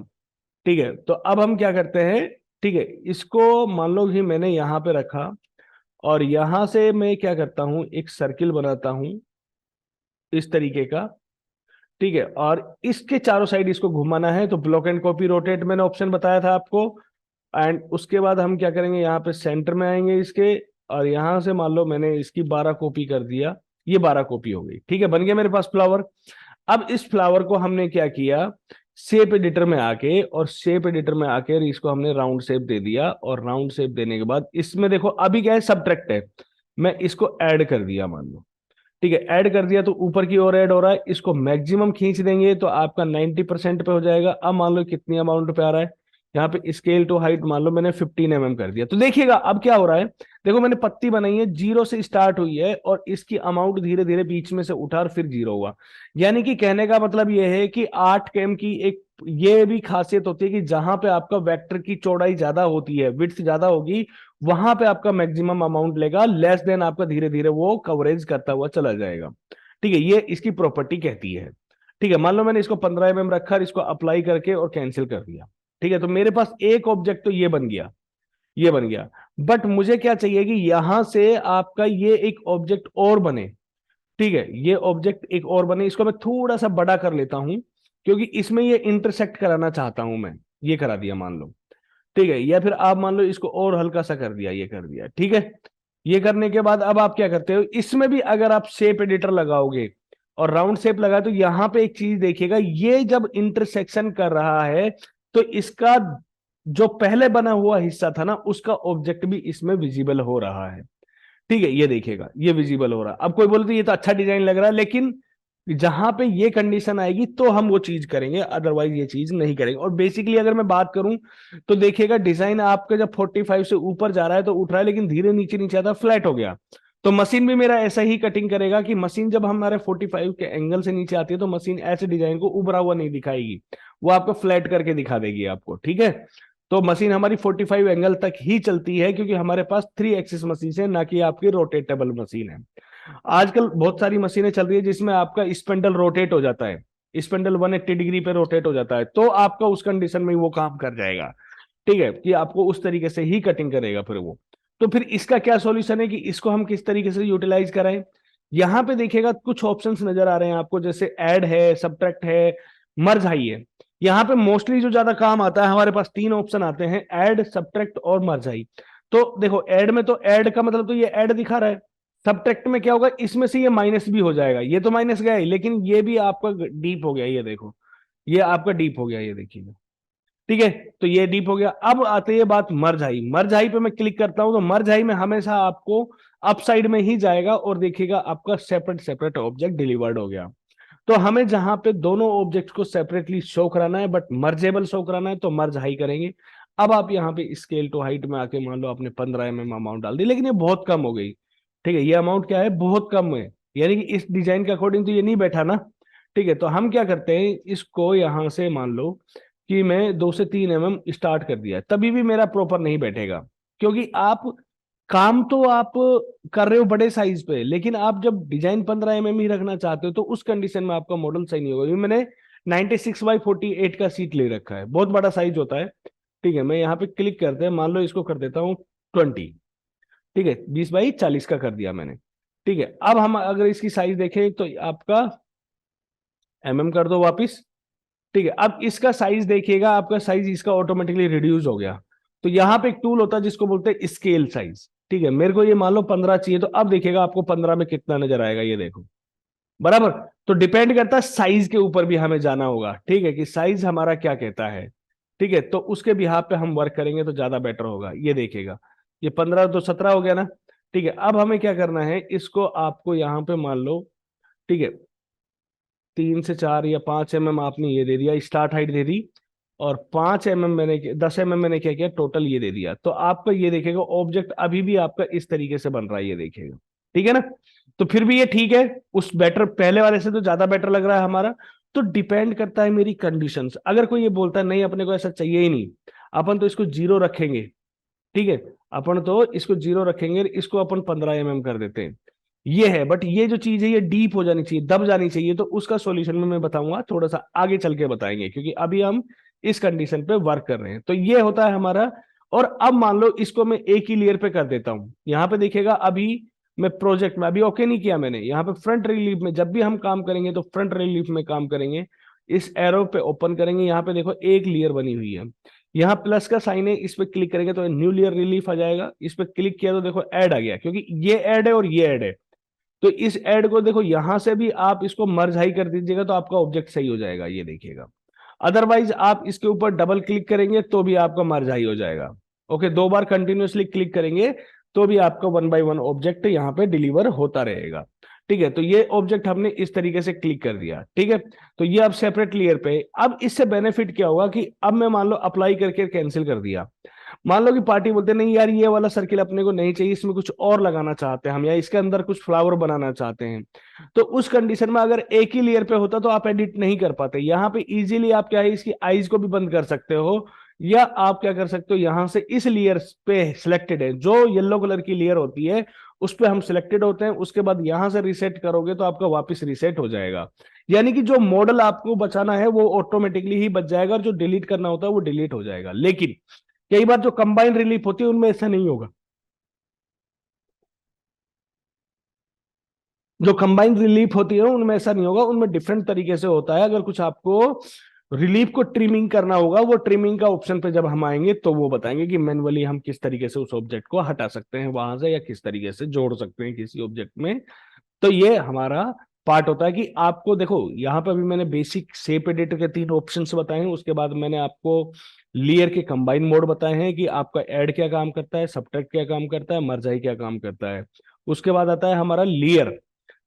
ठीक है, तो अब हम क्या करते हैं, ठीक है, इसको मान लो कि मैंने यहाँ पे रखा और यहां से मैं क्या करता हूं, एक सर्किल बनाता हूं इस तरीके का। ठीक है, और इसके चारों साइड इसको घुमाना है, तो ब्लॉक एंड कॉपी रोटेट मैंने ऑप्शन बताया था आपको। एंड उसके बाद हम क्या करेंगे, यहाँ पे सेंटर में आएंगे इसके, और यहां से मान लो मैंने इसकी 12 कॉपी कर दिया, ये 12 कॉपी हो गई। ठीक है, बन गया मेरे पास फ्लावर। अब इस फ्लावर को हमने क्या किया, शेप एडिटर में आके, और शेप एडिटर में आके इसको हमने राउंड शेप दे दिया, और राउंड शेप देने के बाद इसमें देखो अभी क्या है, सबट्रैक्ट है, मैं इसको ऐड कर दिया मान लो। ठीक है, ऐड कर दिया तो ऊपर की ओर ऐड हो रहा है, इसको मैक्सिमम खींच देंगे तो आपका 90% पे हो जाएगा। अब मान लो कितनी अमाउंट पे आ रहा है, यहाँ पे स्केल टू हाइट मान लो मैंने 15 mm कर दिया, तो देखिएगा अब क्या हो रहा है। देखो मैंने पत्ती बनाई है, जीरो से स्टार्ट हुई है और इसकी अमाउंट धीरे धीरे बीच में से उठा और फिर जीरो हुआ। यानी कि कहने का मतलब ये है कि 8 km की एक ये भी खासियत होती है कि जहां पे आपका वेक्टर की चौड़ाई ज्यादा होती है, विड्थ ज्यादा होगी, वहां पे आपका मैक्सिमम अमाउंट लेगा, लेस देन आपका धीरे धीरे वो कवरेज करता हुआ चला जाएगा। ठीक है, ये इसकी प्रॉपर्टी कहती है। ठीक है, मान लो मैंने इसको 15 mm रखा और इसको अप्लाई करके और कैंसिल कर दिया। ठीक है, तो मेरे पास एक ऑब्जेक्ट तो ये बन गया, ये बन गया। बट मुझे क्या चाहिए कि यहां से आपका ये एक ऑब्जेक्ट और बने। ठीक है, ये ऑब्जेक्ट एक और बने, इसको मैं थोड़ा सा बड़ा कर लेता हूं क्योंकि इसमें ये इंटरसेक्ट कराना चाहता हूं मैं। ये करा दिया मान लो। ठीक है, या फिर आप मान लो इसको और हल्का सा कर दिया, ये कर दिया। ठीक है, ये करने के बाद अब आप क्या करते हो, इसमें भी अगर आप शेप एडिटर लगाओगे और राउंड शेप लगाए तो यहां पे एक चीज देखिएगा, ये जब इंटरसेक्शन कर रहा है तो इसका जो पहले बना हुआ हिस्सा था ना, उसका ऑब्जेक्ट भी इसमें विजिबल हो रहा है। ठीक है, ये देखिएगा ये विजिबल हो रहा है। अब कोई बोलते ये तो अच्छा डिजाइन लग रहा है, लेकिन जहां पे ये कंडीशन आएगी तो हम वो चीज करेंगे, अदरवाइज ये चीज नहीं करेंगे। और बेसिकली अगर मैं बात करूं तो देखिएगा डिजाइन आपका जब 45 से ऊपर जा रहा है तो उठ रहा है, लेकिन धीरे नीचे नीचे आता है, फ्लैट हो गया। तो मशीन भी मेरा ऐसा ही कटिंग करेगा कि मशीन जब हमारे 45 के एंगल से नीचे आती है तो मशीन ऐसे डिजाइन को उभरा हुआ नहीं दिखाएगी, वो आपको फ्लैट करके दिखा देगी आपको। ठीक है, तो मशीन हमारी 45 एंगल तक ही चलती है क्योंकि हमारे पास 3 एक्सिस मशीन है, ना कि आपकी रोटेटेबल मशीन है। आजकल बहुत सारी मशीनें चल रही है जिसमें आपका स्पेंडल रोटेट हो जाता है, स्पेंडल 180 डिग्री पे रोटेट हो जाता है, तो आपका उस कंडीशन में वो काम कर जाएगा। ठीक है, कि आपको उस तरीके से ही कटिंग करेगा फिर वो। तो फिर इसका क्या सॉल्यूशन है कि इसको हम किस तरीके से यूटिलाइज कराएं। यहां पे देखिएगा कुछ ऑप्शंस नजर आ रहे हैं आपको, जैसे ऐड है, सब्ट्रैक्ट है, मर्ज हाई है। यहाँ पे मोस्टली जो ज्यादा काम आता है, हमारे पास 3 ऑप्शन आते हैं, ऐड, सब्ट्रैक्ट और मर्ज हाई। तो देखो ऐड में तो ऐड का मतलब तो ये ऐड दिखा रहा है, सब्ट्रैक्ट में क्या होगा, इसमें से ये माइनस भी हो जाएगा, ये तो माइनस गया ही, लेकिन ये भी आपका डीप हो गया, ये देखो ये आपका डीप हो गया, ये देखिए। ठीक है, तो ये डीप हो गया। अब आते हैं बात मर्ज हाई, मर्ज हाई पे मैं क्लिक करता हूं तो मर्ज हाई में हमेशा आपको अप साइड में ही जाएगा और देखिएगा आपका सेपरेट सेपरेट ऑब्जेक्ट डिलीवर्ड हो गया। तो हमें जहां पे दोनों ऑब्जेक्ट को सेपरेटली शो कराना है बट मर्जेबल शो कराना है तो मर्ज हाई करेंगे। अब आप यहाँ पे स्केल टू हाइट में आके मान लो आपने 15 mm अमाउंट डाल दी, लेकिन ये बहुत कम हो गई। ठीक है, ये अमाउंट क्या है, बहुत कम है, यानी कि इस डिजाइन के अकॉर्डिंग तो ये नहीं बैठा ना। ठीक है, तो हम क्या करते हैं, इसको यहां से मान लो कि मैं 2 से 3 mm स्टार्ट कर दिया, तभी भी मेरा प्रॉपर नहीं बैठेगा। क्योंकि आप काम तो आप कर रहे हो बड़े साइज पे, लेकिन आप जब डिजाइन 15 mm ही रखना चाहते हो तो उस कंडीशन में आपका मॉडल सही नहीं होगा। क्योंकि मैंने 96x48 का सीट ले रखा है, बहुत बड़ा साइज होता है। ठीक है, मैं यहाँ पे क्लिक करते हैं, मान लो इसको कर देता हूँ 20। ठीक है, 20x40 का कर दिया मैंने। ठीक है, अब हम अगर इसकी साइज देखें तो आपका कर दो वापिस। ठीक है, अब इसका साइज देखिएगा, आपका साइज इसका ऑटोमेटिकली रिड्यूस हो गया। तो यहां पे एक टूल होता है जिसको बोलते हैं स्केल साइज। ठीक है, मेरे को ये मान लो 15 चाहिए, तो अब देखिएगा आपको 15 में कितना नजर आएगा, ये देखो बराबर। तो डिपेंड करता है साइज के ऊपर भी हमें जाना होगा। ठीक है, कि साइज हमारा क्या कहता है। ठीक है, तो उसके बिहाफ पे हम वर्क करेंगे तो ज्यादा बेटर होगा। ये देखिएगा, ये 15 तो 17 हो गया ना। ठीक है, अब हमें क्या करना है, इसको आपको यहां पे मान लो। ठीक है, 3 से 4 या 5 mm आपने ये दे दिया, स्टार्ट हाइट दे दी, और 5 mm मैंने 10 mm मैंने क्या किया, टोटल ये दे दिया। तो आपका ये देखेगा ऑब्जेक्ट अभी भी आपका इस तरीके से बन रहा है, ये देखेगा। ठीक है ना, तो फिर भी ये ठीक है, उस बेटर पहले वाले से तो ज्यादा बेटर लग रहा है हमारा। तो डिपेंड करता है मेरी कंडीशंस। अगर कोई ये बोलता है नहीं अपने को ऐसा चाहिए ही नहीं, अपन तो इसको 0 रखेंगे। ठीक है, अपन तो इसको 0 रखेंगे, इसको अपन 15 mm कर देते हैं, ये है। बट ये जो चीज है ये डीप हो जानी चाहिए, दब जानी चाहिए, तो उसका सॉल्यूशन में मैं बताऊंगा, थोड़ा सा आगे चल के बताएंगे, क्योंकि अभी हम इस कंडीशन पे वर्क कर रहे हैं। तो ये होता है हमारा। और अब मान लो इसको मैं एक ही लेयर पे कर देता हूं, यहां पे देखिएगा अभी मैं प्रोजेक्ट में अभी ओके नहीं किया मैंने, यहाँ पे फ्रंट रिलीफ में जब भी हम काम करेंगे तो फ्रंट रिलीफ में काम करेंगे। इस एरो पे ओपन करेंगे, यहाँ पे देखो एक लेयर बनी हुई है, यहाँ प्लस का साइन है, इस पे क्लिक करेंगे तो न्यू लेयर रिलीफ आ जाएगा। इस पे क्लिक किया तो देखो ऐड आ गया, क्योंकि ये ऐड है और ये ऐड है। तो इस ऐड को देखो यहां से भी आप इसको मर्ज हाई कर दीजिएगा तो आपका ऑब्जेक्ट सही हो जाएगा, ये देखिएगा। अदरवाइज आप इसके ऊपर डबल क्लिक करेंगे तो भी आपका मर्ज हाई हो जाएगा। ओके, 2 बार कंटिन्यूअसली क्लिक करेंगे तो भी आपका 1 बाय 1 ऑब्जेक्ट यहाँ पे डिलीवर होता रहेगा। ठीक है, तो ये ऑब्जेक्ट हमने इस तरीके से क्लिक कर दिया। ठीक है, तो ये अब सेपरेट लेयर पे। अब इससे बेनिफिट क्या होगा कि अब मैं मान लो अप्लाई करके कैंसिल कर दिया, मान लो कि पार्टी बोलते नहीं यार ये वाला सर्किल अपने को नहीं चाहिए, इसमें कुछ और लगाना चाहते हैं हम, या इसके अंदर कुछ फ्लावर बनाना चाहते हैं, तो उस कंडीशन में अगर एक ही लेयर पे होता तो आप एडिट नहीं कर पाते। यहाँ पे इजीली आप क्या है, इसकी आईज को भी बंद कर सकते हो, या आप क्या कर सकते हो, यहां से इस लेयर पे सिलेक्टेड है जो येलो कलर की लेयर होती है उस पे हम सिलेक्टेड होते हैं, उसके बाद यहां से रीसेट करोगे तो आपका वापस रीसेट हो जाएगा। यानी कि जो मॉडल आपको बचाना है वो ऑटोमेटिकली ही बच जाएगा, और जो डिलीट करना होता है वो डिलीट हो जाएगा। लेकिन कई बार जो कंबाइंड रिलीफ होती है उनमें ऐसा नहीं होगा। जो कंबाइंड रिलीफ होती है उनमें ऐसा नहीं होगा, उनमें डिफरेंट तरीके से होता है। अगर कुछ आपको रिलीफ को ट्रिमिंग करना होगा, वो ट्रिमिंग का ऑप्शन पे जब हम आएंगे तो वो बताएंगे कि मैनुअली हम किस तरीके से उस ऑब्जेक्ट को हटा सकते हैं वहां से, या किस तरीके से जोड़ सकते हैं किसी ऑब्जेक्ट में। तो ये हमारा पार्ट होता है कि आपको देखो यहाँ पे अभी मैंने बेसिक शेप एडिटर के 3 ऑप्शंस बताए हैं, उसके बाद मैंने आपको लेयर के कंबाइन मोड बताए हैं कि आपका ऐड क्या काम करता है, सब्ट्रैक्ट क्या काम करता है, मर्जाई क्या काम करता है। उसके बाद आता है हमारा लेयर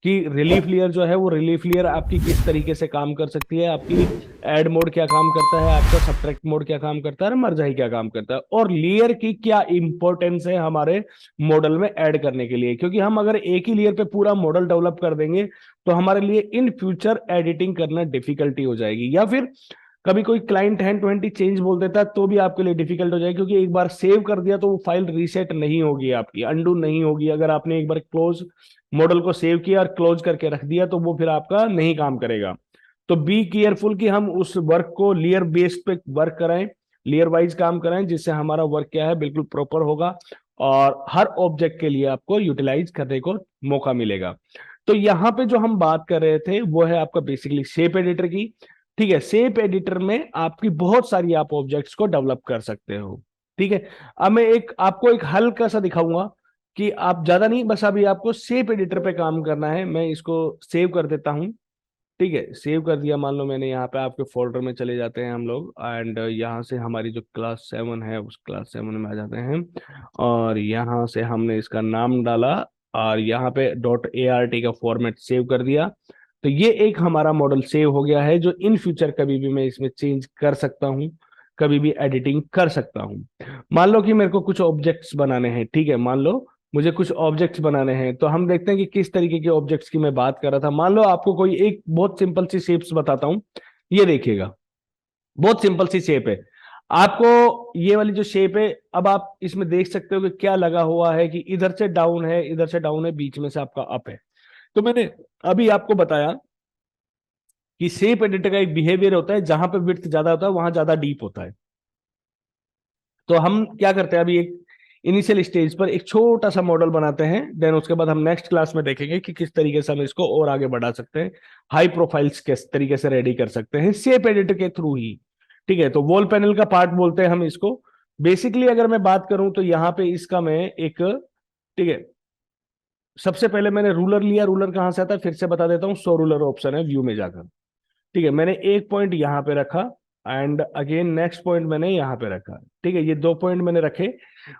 कि रिलीफ लेयर जो है वो रिलीफ लेयर आपकी किस तरीके से काम कर सकती है, आपकी ऐड मोड क्या काम करता है, आपका सब्ट्रैक्ट मोड क्या काम करता है, और मर्जाई क्या काम करता है, और लेयर की क्या इंपॉर्टेंस है हमारे मॉडल में ऐड करने के लिए। क्योंकि हम अगर एक ही लेयर पे पूरा मॉडल डेवलप कर देंगे तो हमारे लिए इन फ्यूचर एडिटिंग करना डिफिकल्टी हो जाएगी, या फिर कभी कोई क्लाइंट 1020 चेंज बोल देता है तो भी आपके लिए डिफिकल्ट हो जाएगी, क्योंकि एक बार सेव कर दिया तो वो फाइल रीसेट नहीं होगी, आपकी अंडू नहीं होगी। अगर आपने एक बार क्लोज मॉडल को सेव किया और क्लोज करके रख दिया तो वो फिर आपका नहीं काम करेगा। तो बी केयरफुल कि हम उस वर्क को लेयर बेस्ड पे वर्क कराएं, लेयर वाइज काम कराएं, जिससे हमारा वर्क क्या है बिल्कुल प्रॉपर होगा और हर ऑब्जेक्ट के लिए आपको यूटिलाइज करने को मौका मिलेगा। तो यहाँ पे जो हम बात कर रहे थे वो है आपका बेसिकली शेप एडिटर की। ठीक है, शेप एडिटर में आपकी बहुत सारी आप ऑब्जेक्ट्स को डेवलप कर सकते हो। ठीक है, अब मैं एक आपको एक हल्का सा दिखाऊंगा कि आप ज्यादा नहीं, बस अभी आपको शेप एडिटर पे काम करना है। मैं इसको सेव कर देता हूं। ठीक है, सेव कर दिया। मान लो मैंने यहाँ पे आपके फोल्डर में चले जाते हैं हम लोग, एंड यहाँ से हमारी जो क्लास 7 है उस क्लास 7 में आ जाते हैं, और यहाँ से हमने इसका नाम डाला, और यहाँ पे .art का फॉर्मेट सेव कर दिया। तो ये एक हमारा मॉडल सेव हो गया है, जो इन फ्यूचर कभी भी मैं इसमें चेंज कर सकता हूँ, कभी भी एडिटिंग कर सकता हूँ। मान लो कि मेरे को कुछ ऑब्जेक्ट्स बनाने हैं। ठीक है, मान लो मुझे कुछ ऑब्जेक्ट्स बनाने हैं, तो हम देखते हैं कि किस तरीके के ऑब्जेक्ट्स की मैं बात कर रहा था। मान लो आपको कोई एक बहुत सिंपल सी शेप्स बताता हूं, ये देखिएगा, बहुत सिंपल सी शेप है। आपको ये वाली जो शेप है, अब आप इसमें देख सकते हो कि क्या लगा हुआ है, कि इधर से डाउन है, इधर से डाउन है, बीच में से आपका अप है। तो मैंने अभी आपको बताया कि शेप एडिटर का एक बिहेवियर होता है, जहां पे विड्थ ज्यादा होता है वहां ज्यादा डीप होता है। तो हम क्या करते हैं, अभी एक इनिशियल स्टेज पर एक छोटा सा मॉडल बनाते हैं, देन उसके बाद हम नेक्स्ट क्लास में देखेंगे कि किस तरीके से हम इसको और आगे बढ़ा सकते हैं, हाई प्रोफाइल्स किस तरीके से रेडी कर सकते हैं शेप एडिटर के थ्रू ही। ठीक है, तो वॉल पैनल का पार्ट बोलते हैं हम इसको। बेसिकली अगर मैं बात करूं तो यहाँ पे इसका मैं एक, ठीक है, सबसे पहले मैंने रूलर लिया। रूलर कहां से आता है फिर से बता देता हूँ, सो रूलर ऑप्शन है व्यू में जाकर। ठीक है, मैंने एक पॉइंट यहाँ पे रखा, एंड अगेन नेक्स्ट पॉइंट मैंने यहाँ पे रखा। ठीक है, ये 2 पॉइंट मैंने रखे।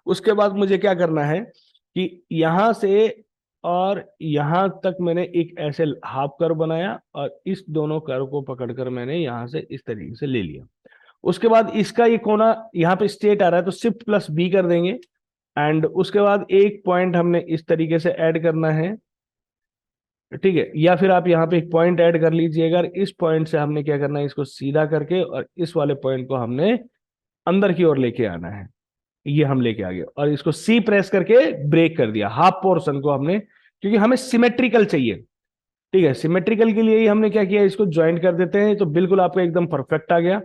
उसके बाद मुझे क्या करना है कि यहां से और यहां तक मैंने एक ऐसे हाफ कर्व बनाया, और इस दोनों कर्व को पकड़कर मैंने यहां से इस तरीके से ले लिया। उसके बाद इसका ये कोना यहाँ पे स्ट्रेट आ रहा है, तो शिफ्ट प्लस बी कर देंगे, एंड उसके बाद एक पॉइंट हमने इस तरीके से ऐड करना है। ठीक है, या फिर आप यहाँ पे एक पॉइंट ऐड कर लीजिएगा। इस पॉइंट से हमने क्या करना है, इसको सीधा करके और इस वाले पॉइंट को हमने अंदर की ओर लेके आना है। ये हम लेके आ गए, और इसको सी प्रेस करके ब्रेक कर दिया हाफ पोर्शन को हमने, क्योंकि हमें सिमेट्रिकल चाहिए। ठीक है, सिमेट्रिकल के लिए ही हमने क्या किया, इसको ज्वाइंट कर देते हैं, तो बिल्कुल आपको एकदम परफेक्ट आ गया।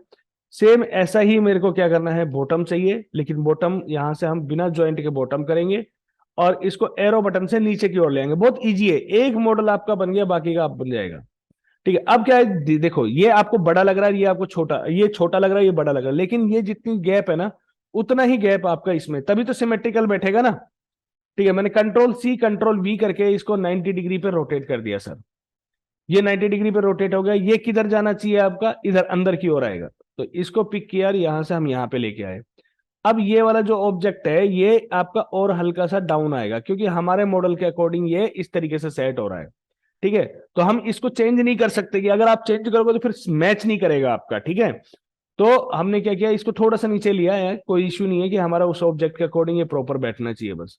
सेम ऐसा ही मेरे को क्या करना है, बॉटम चाहिए, लेकिन बॉटम यहां से हम बिना ज्वाइंट के बॉटम करेंगे, और इसको एरो बटन से नीचे की ओर ले आएंगे। बहुत इजी है, एक मॉडल आपका बन गया, बाकी का आप बन जाएगा। ठीक है, अब क्या है, देखो ये आपको बड़ा लग रहा है, ये आपको छोटा, ये छोटा लग रहा है, ये बड़ा लग रहा है, लेकिन ये जितनी गैप है ना उतना ही गैप आपका इसमें, तभी तो सिमेट्रिकल बैठेगा ना। ठीक है, मैंने कंट्रोल सी कंट्रोल वी करके इसको 90 डिग्री पे रोटेट कर दिया सर। ये 90 डिग्री पे रोटेट हो गया। ये किधर जाना चाहिए आपका, इधर अंदर की ओर आएगा। तो इसको पिक किया और यहां से हम यहाँ पे लेके आए। अब ये वाला जो ऑब्जेक्ट है ये आपका और हल्का सा डाउन आएगा, क्योंकि हमारे मॉडल के अकॉर्डिंग ये इस तरीके से सेट हो रहा है। ठीक है, तो हम इसको चेंज नहीं कर सकते कि अगर आप चेंज करोगे तो फिर मैच नहीं करेगा आपका। ठीक है, तो हमने क्या किया, इसको थोड़ा सा नीचे लिया है, कोई इश्यू नहीं है कि हमारा उस ऑब्जेक्ट के अकॉर्डिंग ये प्रॉपर बैठना चाहिए। बस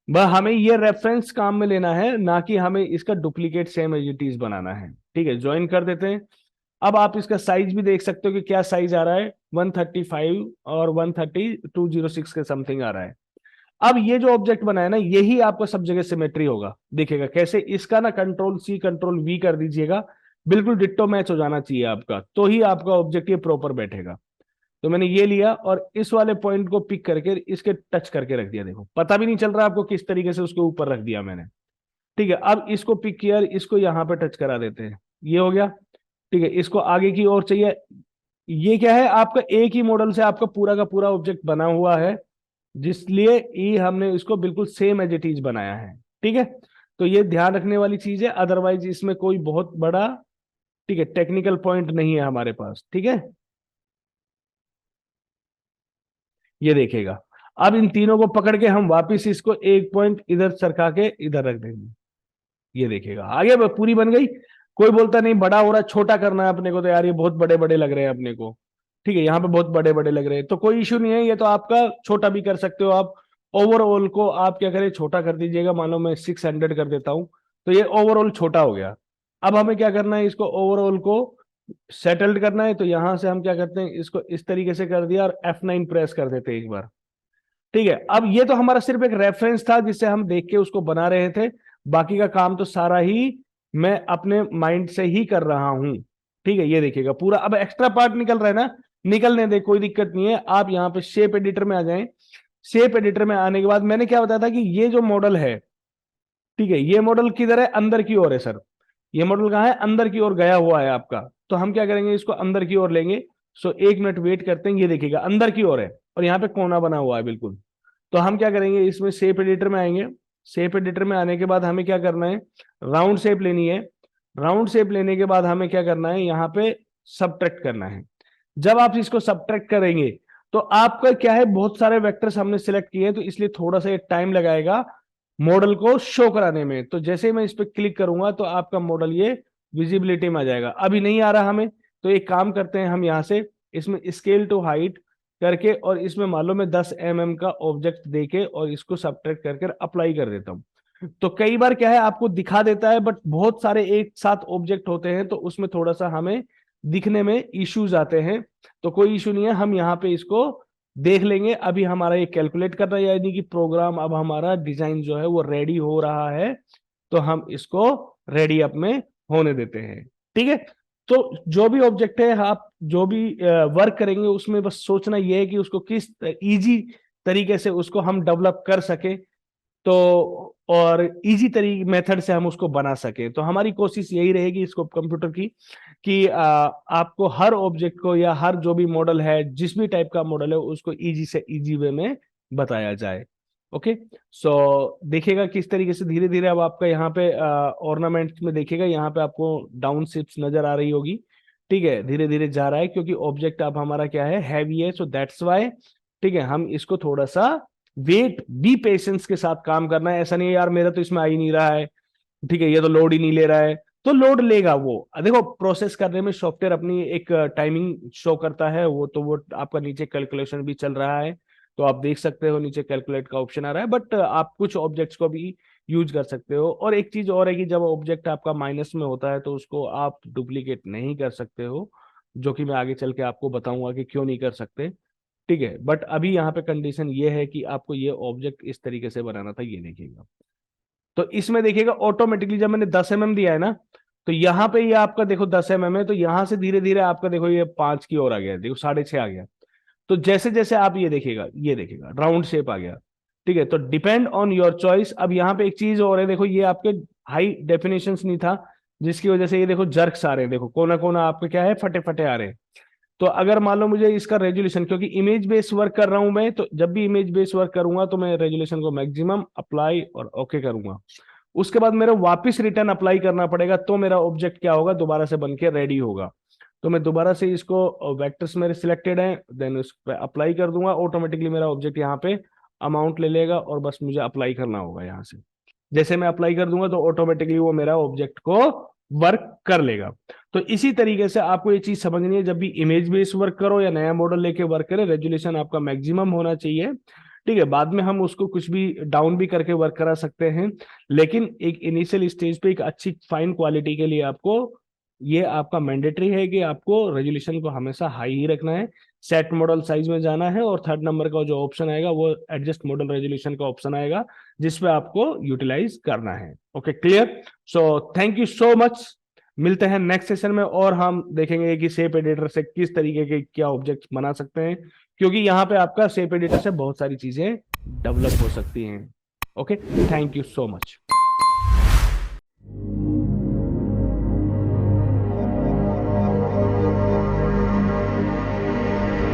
हमें ये रेफरेंस काम में लेना है, ना कि हमें इसका duplicate same as it is बनाना है। ठीक है, ज्वाइन कर देते हैं। अब आप इसका साइज भी देख सकते हो कि क्या साइज आ रहा है, 135 और 13206 के समथिंग आ रहा है। अब ये जो ऑब्जेक्ट बना है ना, यही आपको सब जगह सिमेट्री होगा। देखिएगा कैसे, इसका ना कंट्रोल सी कंट्रोल वी कर दीजिएगा, बिल्कुल डिट्टो मैच हो जाना चाहिए आपका, तो ही आपका ऑब्जेक्ट ये प्रॉपर बैठेगा। तो मैंने ये लिया और इस वाले पॉइंट को पिक करके इसके टच करके रख दिया। देखो पता भी नहीं चल रहा आपको किस तरीके से उसके ऊपर रख दिया मैंने। ठीक है, अब इसको पिक किया, इसको यहां पे टच करा देते हैं, ये हो गया। ठीक है, इसको आगे की ओर चाहिए। ये क्या है, आपका एक ही मॉडल से आपका पूरा का पूरा ऑब्जेक्ट बना हुआ है, जिसलिए ये हमने इसको बिल्कुल सेम एज इट इज बनाया है। ठीक है, तो ये ध्यान रखने वाली चीज है, अदरवाइज इसमें कोई बहुत बड़ा, ठीक है, टेक्निकल पॉइंट नहीं है हमारे पास। ठीक है, ये देखेगा। अब इन तीनों को पकड़ के हम वापस इसको एक पॉइंट इधर सरका के इधर रख देंगे, ये देखेगा आगे पूरी बन गई। कोई बोलता नहीं बड़ा हो रहा, छोटा करना है अपने को, तो यार ये बहुत बड़े बड़े लग रहे हैं अपने को। ठीक है, यहाँ पे बहुत बड़े बड़े लग रहे हैं, तो कोई इश्यू नहीं है, ये तो आपका छोटा भी कर सकते हो आप। ओवरऑल को आप क्या करें, छोटा कर दीजिएगा। मान लो मैं 600 कर देता हूं, तो ये ओवरऑल छोटा हो गया। अब हमें क्या करना है, इसको ओवरऑल को सेटल्ड करना है, तो यहां से हम क्या करते हैं, इसको इस तरीके से कर दिया और F9 प्रेस कर देते हैं एक बार। ठीक है, अब ये तो हमारा सिर्फ एक रेफरेंस था जिससे हम देख के उसको बना रहे थे, बाकी का काम तो सारा ही मैं अपने माइंड से ही कर रहा हूं। ठीक है, ये देखिएगा पूरा अब एक्स्ट्रा पार्ट निकल रहा है ना, निकलने दे, कोई दिक्कत नहीं है। आप यहाँ पे शेप एडिटर में आ जाएं। शेप एडिटर में आने के बाद मैंने क्या बताया था कि ये जो मॉडल है, ठीक है, ये मॉडल किधर है, अंदर की ओर है सर। ये मॉडल कहाँ है, अंदर की ओर गया हुआ है आपका। तो हम क्या करेंगे, इसको अंदर की ओर लेंगे। सो 1 मिनट वेट करते हैं, ये देखिएगा अंदर की ओर है और यहाँ पे कोना बना हुआ है बिल्कुल। तो हम क्या करेंगे, इसमें शेप एडिटर में आएंगे। शेप एडिटर में आने के बाद हमें क्या करना है, राउंड शेप लेनी है। राउंड शेप लेने के बाद हमें क्या करना है, यहाँ पे सबट्रैक्ट करना है। जब आप इसको सबट्रैक्ट करेंगे तो आपका क्या है, बहुत सारे वेक्टर्स हमने सिलेक्ट किए हैं, तो इसलिए थोड़ा सा टाइम लगाएगा मॉडल को शो कराने में। तो जैसे ही मैं इस पर क्लिक करूंगा तो आपका मॉडल ये विजिबिलिटी में आ जाएगा। अभी नहीं आ रहा हमें, तो एक काम करते हैं, हम यहाँ से इसमें स्केल टू हाइट करके और इसमें मान लो मैं 10 mm का ऑब्जेक्ट देके और इसको सबट्रैक्ट करके अप्लाई कर देता हूँ। तो कई बार क्या है, आपको दिखा देता है, बट बहुत सारे एक साथ ऑब्जेक्ट होते हैं तो उसमें थोड़ा सा हमें दिखने में इश्यूज आते हैं। तो कोई इशू नहीं है, हम यहाँ पे इसको देख लेंगे। अभी हमारा ये कैलकुलेट कर रहा है, यानी कि प्रोग्राम, अब हमारा डिजाइन जो है वो रेडी हो रहा है, तो हम इसको रेडी अप में होने देते हैं। ठीक है, तो जो भी ऑब्जेक्ट है, आप जो भी वर्क करेंगे उसमें बस सोचना यह है कि उसको किस इजी तरीके से उसको हम डेवलप कर सके, तो और इजी तरीके मेथड से हम उसको बना सके। तो हमारी कोशिश यही रहेगी इसको कंप्यूटर की, कि आपको हर ऑब्जेक्ट को या हर जो भी मॉडल है, जिस भी टाइप का मॉडल है, उसको इजी से इजी वे में बताया जाए। ओके, सो देखिएगा किस तरीके से धीरे धीरे अब आपका यहाँ पे ऑर्नामेंट्स में देखिएगा, यहाँ पे आपको डाउन शिफ्ट नजर आ रही होगी। ठीक है, धीरे धीरे जा रहा है क्योंकि ऑब्जेक्ट अब हमारा क्या है, हैवी है, सो दैट्स वाई। ठीक है, हम इसको थोड़ा सा वेट, बी पेशेंस के साथ काम करना है। ऐसा नहीं है यार मेरा तो इसमें आ ही नहीं रहा है, ठीक है, ये तो लोड ही नहीं ले रहा है, तो लोड लेगा वो। देखो प्रोसेस करने में सॉफ्टवेयर अपनी एक टाइमिंग शो करता है, वो तो वो आपका नीचे कैलकुलेशन भी चल रहा है, तो आप देख सकते हो नीचे कैलकुलेट का ऑप्शन आ रहा है। बट आप कुछ ऑब्जेक्ट्स को भी यूज कर सकते हो। और एक चीज और है कि जब ऑब्जेक्ट आपका माइनस में होता है तो उसको आप डुप्लीकेट नहीं कर सकते हो, जो कि मैं आगे चल के आपको बताऊंगा कि क्यों नहीं कर सकते। ठीक है, बट अभी यहाँ पे कंडीशन ये है कि आपको ये ऑब्जेक्ट इस तरीके से बनाना था, ये देखिएगा। तो इसमें देखिएगा ऑटोमेटिकली जब मैंने 10 mm दिया है ना, तो यहाँ पे ये आपका देखो 10 mm है, तो यहाँ से धीरे धीरे आपका देखो ये 5 की ओर आ गया, देखो 6.5 आ गया। तो जैसे जैसे आप ये देखिएगा राउंड शेप आ गया। ठीक है, तो डिपेंड ऑन योर चॉइस। अब यहाँ पे एक चीज और है, देखो ये आपके हाई डेफिनेशन नहीं था, जिसकी वजह से ये देखो जर्क्स आ रहे हैं, देखो कोना कोना आपके क्या है, फटे फटे आ रहे हैं। तो अगर मान लो मुझे इसका रेजुलेशन, क्योंकि इमेज बेस वर्क कर रहा हूं मैं, तो जब भी इमेज बेस वर्क करूंगा तो मैं रेजुलेशन को मैक्सिमम अप्लाई और ओके करूंगा। उसके बाद मेरे वापस रिटर्न अप्लाई करना पड़ेगा, तो मेरा ऑब्जेक्ट क्या होगा, दोबारा से बन के रेडी होगा। तो मैं दोबारा से इसको, वेक्टर्स मेरे सिलेक्टेड हैं, देन उस पर अप्लाई कर दूंगा, ऑटोमेटिकली मेरा ऑब्जेक्ट यहाँ पे अमाउंट ले लेगा और बस मुझे अप्लाई करना होगा यहाँ से। जैसे मैं अप्लाई कर दूंगा तो ऑटोमेटिकली वो मेरा ऑब्जेक्ट को वर्क कर लेगा। तो इसी तरीके से आपको ये चीज समझनी है, जब भी इमेज बेस्ड वर्क करो या नया मॉडल लेके वर्क करें, रेजोल्यूशन आपका मैक्सिमम होना चाहिए। ठीक है, बाद में हम उसको कुछ भी डाउन भी करके वर्क करा सकते हैं, लेकिन एक इनिशियल स्टेज पे एक अच्छी फाइन क्वालिटी के लिए आपको ये आपका मैंडेटरी है कि आपको रेजोल्यूशन को हमेशा हाई ही रखना है, सेट मॉडल साइज में जाना है, और थर्ड नंबर का जो ऑप्शन आएगा वो एडजस्ट मॉडल रेजोल्यूशन का ऑप्शन आएगा, जिसपे आपको यूटिलाइज करना है। Okay, clear. So thank you so much, मिलते हैं नेक्स्ट सेशन में, और हम देखेंगे कि शेप एडिटर से किस तरीके के क्या ऑब्जेक्ट बना सकते हैं, क्योंकि यहाँ पे आपका शेप एडिटर से बहुत सारी चीजें डेवलप हो सकती हैं। Okay, thank you so much.